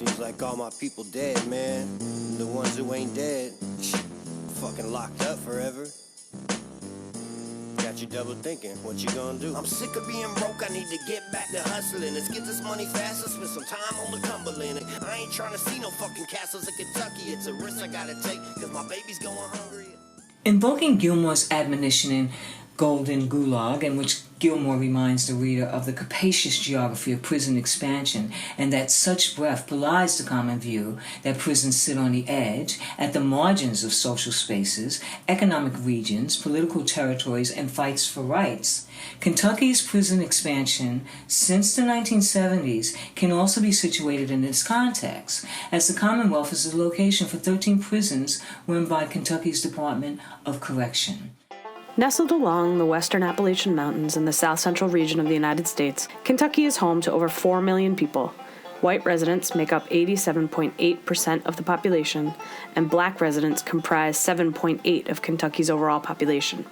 Seems like all my people dead, man. The ones who ain't dead, fucking locked up forever. Got you double thinking, what you gonna do? I'm sick of being broke, I need to get back to hustling. Let's get this money fast, let's spend some time on the Cumberland. I ain't trying to see no fucking castles in Kentucky. It's a risk I gotta take, cause my baby's going hungry. Invoking Gilmore's admonition in Golden Gulag, in which Gilmore reminds the reader of the capacious geography of prison expansion, and that such breadth belies the common view that prisons sit on the edge, at the margins of social spaces, economic regions, political territories, and fights for rights. Kentucky's prison expansion since the 1970s can also be situated in this context, as the Commonwealth is the location for 13 prisons run by Kentucky's Department of Correction. Nestled along the western Appalachian Mountains in the south-central region of the United States, Kentucky is home to over 4 million people. White residents make up 87.8% of the population, and black residents comprise 7.8% of Kentucky's overall population.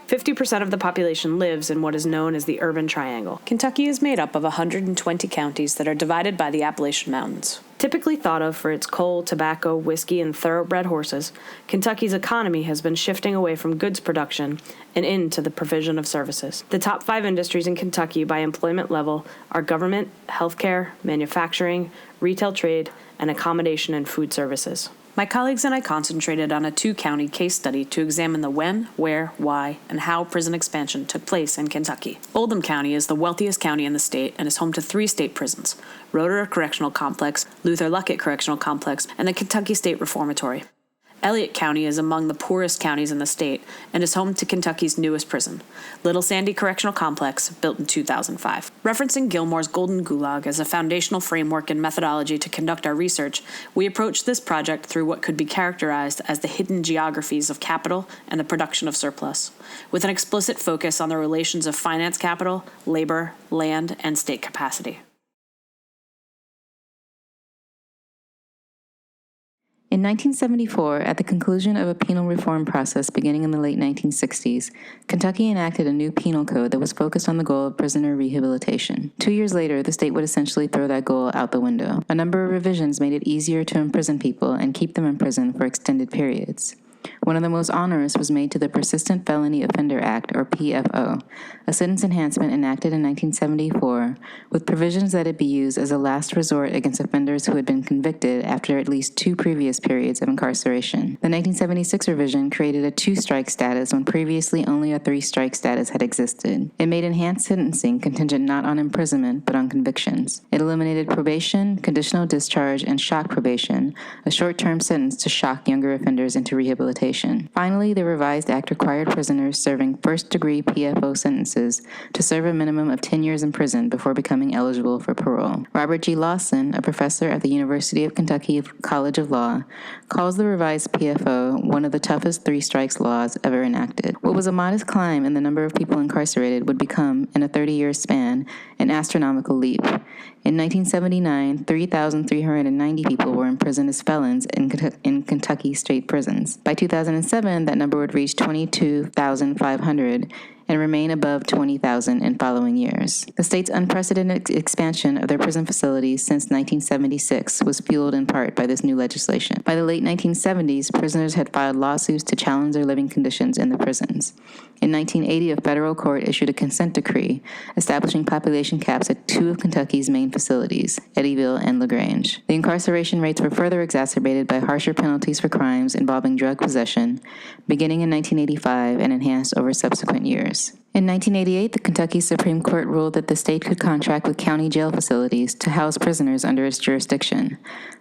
50% of the population lives in what is known as the Urban Triangle. Kentucky is made up of 120 counties that are divided by the Appalachian Mountains. Typically thought of for its coal, tobacco, whiskey, and thoroughbred horses, Kentucky's economy has been shifting away from goods production and into the provision of services. The top 5 industries in Kentucky by employment level are government, healthcare, manufacturing, retail trade, and accommodation and food services. My colleagues and I concentrated on a 2-county case study to examine the when, where, why, and how prison expansion took place in Kentucky. Oldham County is the wealthiest county in the state and is home to 3 state prisons: Roeder Correctional Complex, Luther Luckett Correctional Complex, and the Kentucky State Reformatory. Elliott County is among the poorest counties in the state and is home to Kentucky's newest prison, Little Sandy Correctional Complex, built in 2005. Referencing Gilmore's Golden Gulag as a foundational framework and methodology to conduct our research, we approached this project through what could be characterized as the hidden geographies of capital and the production of surplus, with an explicit focus on the relations of finance capital, labor, land, and state capacity. In 1974, at the conclusion of a penal reform process beginning in the late 1960s, Kentucky enacted a new penal code that was focused on the goal of prisoner rehabilitation. 2 years later, the state would essentially throw that goal out the window. A number of revisions made it easier to imprison people and keep them in prison for extended periods. One of the most onerous was made to the Persistent Felony Offender Act, or PFO, a sentence enhancement enacted in 1974 with provisions that it be used as a last resort against offenders who had been convicted after at least 2 previous periods of incarceration. The 1976 revision created a 2-strike status when previously only a 3-strike status had existed. It made enhanced sentencing contingent not on imprisonment but on convictions. It eliminated probation, conditional discharge, and shock probation, a short-term sentence to shock younger offenders into rehabilitation. Finally, the revised act required prisoners serving first-degree PFO sentences to serve a minimum of 10 years in prison before becoming eligible for parole. Robert G. Lawson, a professor at the University of Kentucky College of Law, calls the revised PFO one of the toughest 3-strikes laws ever enacted. What was a modest climb in the number of people incarcerated would become, in a 30-year span, an astronomical leap. In 1979, 3,390 people were imprisoned as felons in Kentucky state prisons. By 2007, that number would reach 22,500 and remain above 20,000 in following years. The state's unprecedented expansion of their prison facilities since 1976 was fueled in part by this new legislation. By the late 1970s, prisoners had filed lawsuits to challenge their living conditions in the prisons. In 1980, a federal court issued a consent decree establishing population caps at 2 of Kentucky's main facilities, Eddyville and LaGrange. The incarceration rates were further exacerbated by harsher penalties for crimes involving drug possession, beginning in 1985 and enhanced over subsequent years. In 1988, the Kentucky Supreme Court ruled that the state could contract with county jail facilities to house prisoners under its jurisdiction.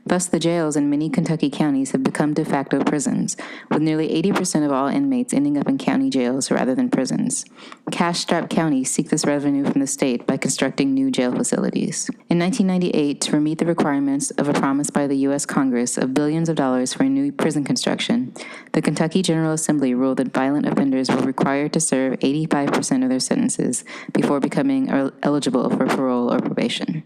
Thus, the jails in many Kentucky counties have become de facto prisons, with nearly 80% of all inmates ending up in county jails rather than prisons. Cash-strapped counties seek this revenue from the state by constructing new jail facilities. In 1998, to meet the requirements of a promise by the U.S. Congress of billions of dollars for new prison construction, the Kentucky General Assembly ruled that violent offenders were required to serve 85% of their sentences before becoming eligible for parole or probation.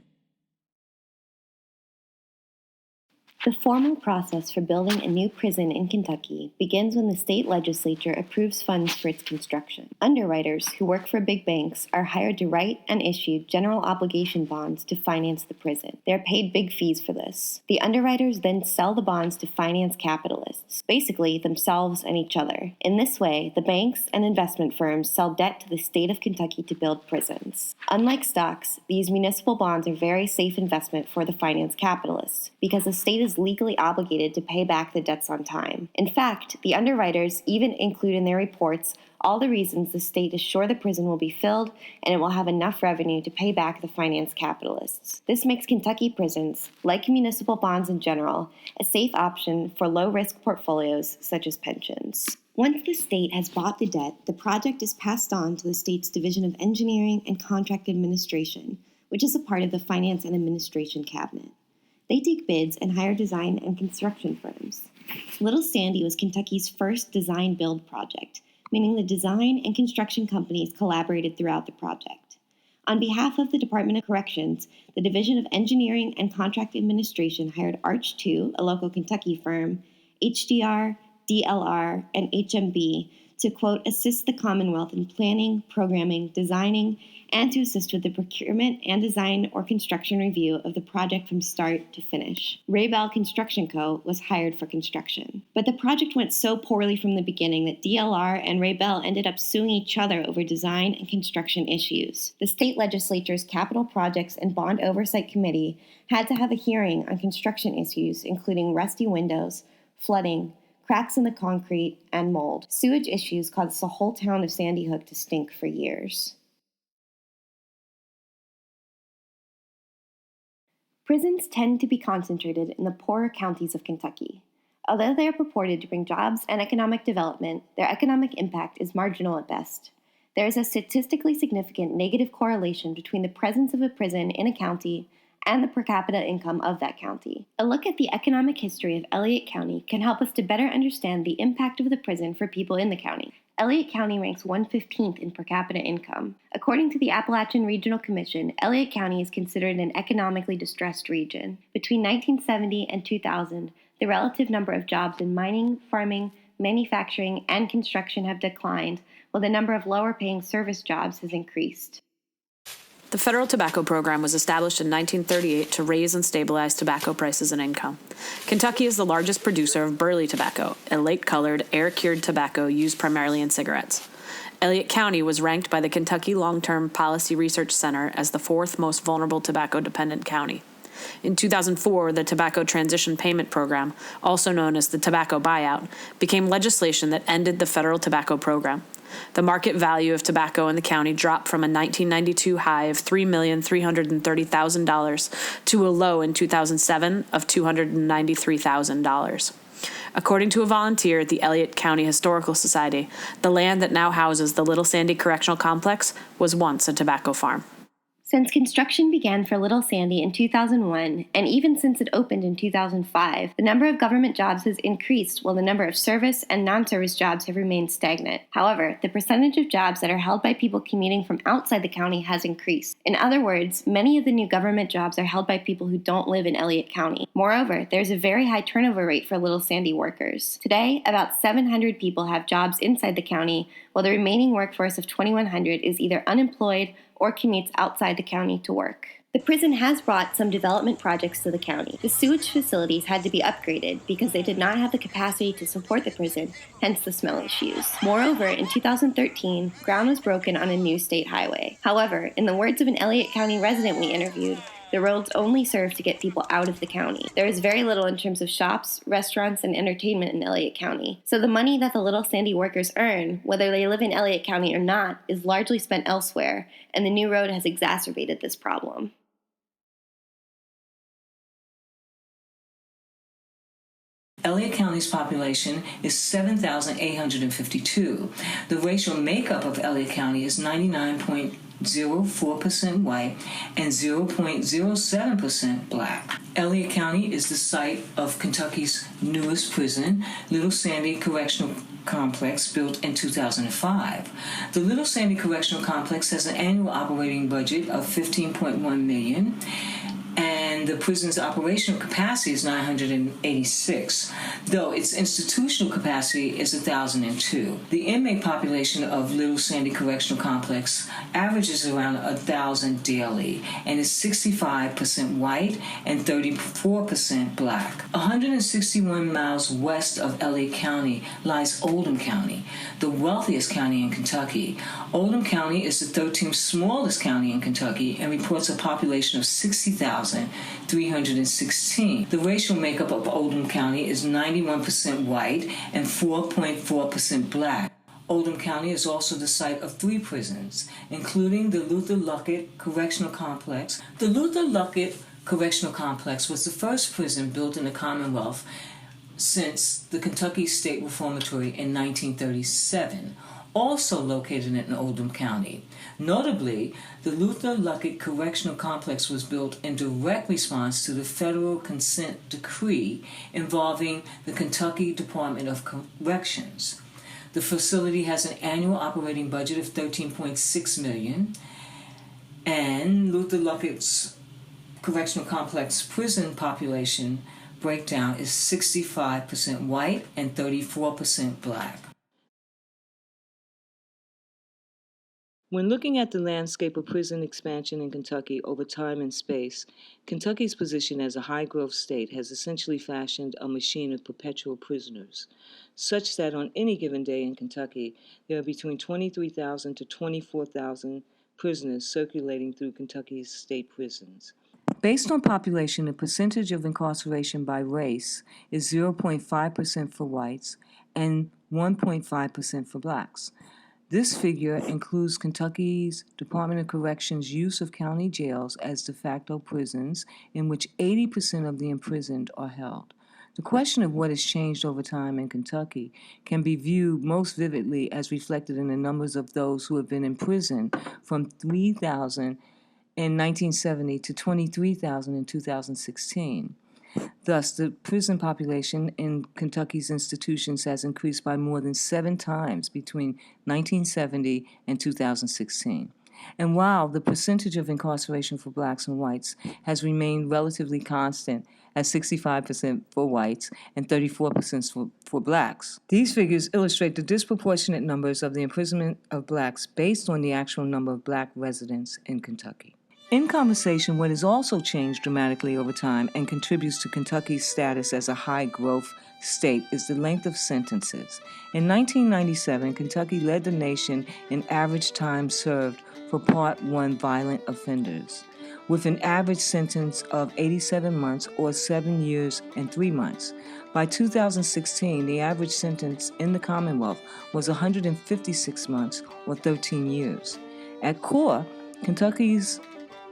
The formal process for building a new prison in Kentucky begins when the state legislature approves funds for its construction. Underwriters who work for big banks are hired to write and issue general obligation bonds to finance the prison. They are paid big fees for this. The underwriters then sell the bonds to finance capitalists, basically themselves and each other. In this way, the banks and investment firms sell debt to the state of Kentucky to build prisons. Unlike stocks, these municipal bonds are very safe investment for the finance capitalists, because the state is legally obligated to pay back the debts on time. In fact, the underwriters even include in their reports all the reasons the state is sure the prison will be filled and it will have enough revenue to pay back the finance capitalists. This makes Kentucky prisons, like municipal bonds in general, a safe option for low-risk portfolios such as pensions. Once the state has bought the debt, the project is passed on to the state's Division of Engineering and Contract Administration, which is a part of the Finance and Administration Cabinet. They take bids and hire design and construction firms. Little Sandy was Kentucky's first design-build project, meaning the design and construction companies collaborated throughout the project. On behalf of the Department of Corrections, the Division of Engineering and Contract Administration hired Arch II, a local Kentucky firm, HDR, DLR, and HMB to, quote, assist the Commonwealth in planning, programming, designing, and to assist with the procurement and design or construction review of the project from start to finish. Ray Bell Construction Co. was hired for construction. But the project went so poorly from the beginning that DLR and Ray Bell ended up suing each other over design and construction issues. The state legislature's Capital Projects and Bond Oversight Committee had to have a hearing on construction issues, including rusty windows, flooding, cracks in the concrete, and mold. Sewage issues caused the whole town of Sandy Hook to stink for years. Prisons tend to be concentrated in the poorer counties of Kentucky. Although they are purported to bring jobs and economic development, their economic impact is marginal at best. There is a statistically significant negative correlation between the presence of a prison in a county and the per capita income of that county. A look at the economic history of Elliott County can help us to better understand the impact of the prison for people in the county. Elliott County ranks 115th in per capita income. According to the Appalachian Regional Commission, Elliott County is considered an economically distressed region. Between 1970 and 2000, the relative number of jobs in mining, farming, manufacturing, and construction have declined, while the number of lower-paying service jobs has increased. The federal tobacco program was established in 1938 to raise and stabilize tobacco prices and income. Kentucky is the largest producer of burley tobacco, a late-colored, air-cured tobacco used primarily in cigarettes. Elliott County was ranked by the Kentucky Long-Term Policy Research Center as the fourth most vulnerable tobacco-dependent county. In 2004, the Tobacco Transition Payment Program, also known as the Tobacco Buyout, became legislation that ended the federal tobacco program. The market value of tobacco in the county dropped from a 1992 high of $3,330,000 to a low in 2007 of $293,000. According to a volunteer at the Elliott County Historical Society, the land that now houses the Little Sandy Correctional Complex was once a tobacco farm. Since construction began for Little Sandy in 2001, and even since it opened in 2005, the number of government jobs has increased while the number of service and non-service jobs have remained stagnant. However, the percentage of jobs that are held by people commuting from outside the county has increased. In other words, many of the new government jobs are held by people who don't live in Elliott County. Moreover, there's a very high turnover rate for Little Sandy workers. Today, about 700 people have jobs inside the county, while the remaining workforce of 2,100 is either unemployed or commutes outside the county to work. The prison has brought some development projects to the county. The sewage facilities had to be upgraded because they did not have the capacity to support the prison, hence the smell issues. Moreover, in 2013, ground was broken on a new state highway. However, in the words of an Elliott County resident we interviewed, the roads only serve to get people out of the county. There is very little in terms of shops, restaurants, and entertainment in Elliott County. So the money that the Little Sandy workers earn, whether they live in Elliott County or not, is largely spent elsewhere, and the new road has exacerbated this problem. Elliott County's population is 7,852. The racial makeup of Elliott County is 99.04% white and 0.07% black. Elliott County is the site of Kentucky's newest prison, Little Sandy Correctional Complex, built in 2005. The Little Sandy Correctional Complex has an annual operating budget of $15.1 million, and and the prison's operational capacity is 986, though its institutional capacity is 1,002. The inmate population of Little Sandy Correctional Complex averages around 1,000 daily and is 65% white and 34% black. 161 miles west of LA County lies Oldham County, the wealthiest county in Kentucky. Oldham County is the 13th smallest county in Kentucky and reports a population of 60,316. The racial makeup of Oldham County is 91% white and 4.4% black. Oldham County is also the site of 3 prisons, including the Luther Luckett Correctional Complex. The Luther Luckett Correctional Complex was the first prison built in the Commonwealth since the Kentucky State Reformatory in 1937, also located in Oldham County. Notably, the Luther Luckett Correctional Complex was built in direct response to the federal consent decree involving the Kentucky Department of Corrections. The facility has an annual operating budget of $13.6 million, and Luther Luckett's Correctional Complex prison population breakdown is 65% white and 34% black. When looking at the landscape of prison expansion in Kentucky over time and space, Kentucky's position as a high-growth state has essentially fashioned a machine of perpetual prisoners, such that on any given day in Kentucky, there are between 23,000 to 24,000 prisoners circulating through Kentucky's state prisons. Based on population, the percentage of incarceration by race is 0.5% for whites and 1.5% for blacks. This figure includes Kentucky's Department of Corrections' use of county jails as de facto prisons in which 80% of the imprisoned are held. The question of what has changed over time in Kentucky can be viewed most vividly as reflected in the numbers of those who have been imprisoned from 3,000 in 1970 to 23,000 in 2016. Thus, the prison population in Kentucky's institutions has increased by more than 7 times between 1970 and 2016. And while the percentage of incarceration for blacks and whites has remained relatively constant at 65% for whites and 34% for blacks, these figures illustrate the disproportionate numbers of the imprisonment of blacks based on the actual number of black residents in Kentucky. In conversation, what has also changed dramatically over time and contributes to Kentucky's status as a high-growth state is the length of sentences. In 1997, Kentucky led the nation in average time served for Part 1 violent offenders, with an average sentence of 87 months or 7 years and 3 months. By 2016, the average sentence in the Commonwealth was 156 months or 13 years. At core, Kentucky's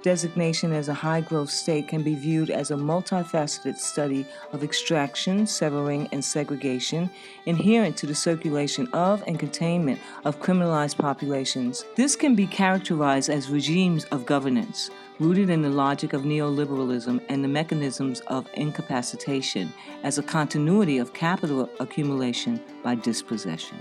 designation as a high-growth state can be viewed as a multifaceted study of extraction, severing, and segregation inherent to the circulation of and containment of criminalized populations. This can be characterized as regimes of governance, rooted in the logic of neoliberalism and the mechanisms of incapacitation as a continuity of capital accumulation by dispossession.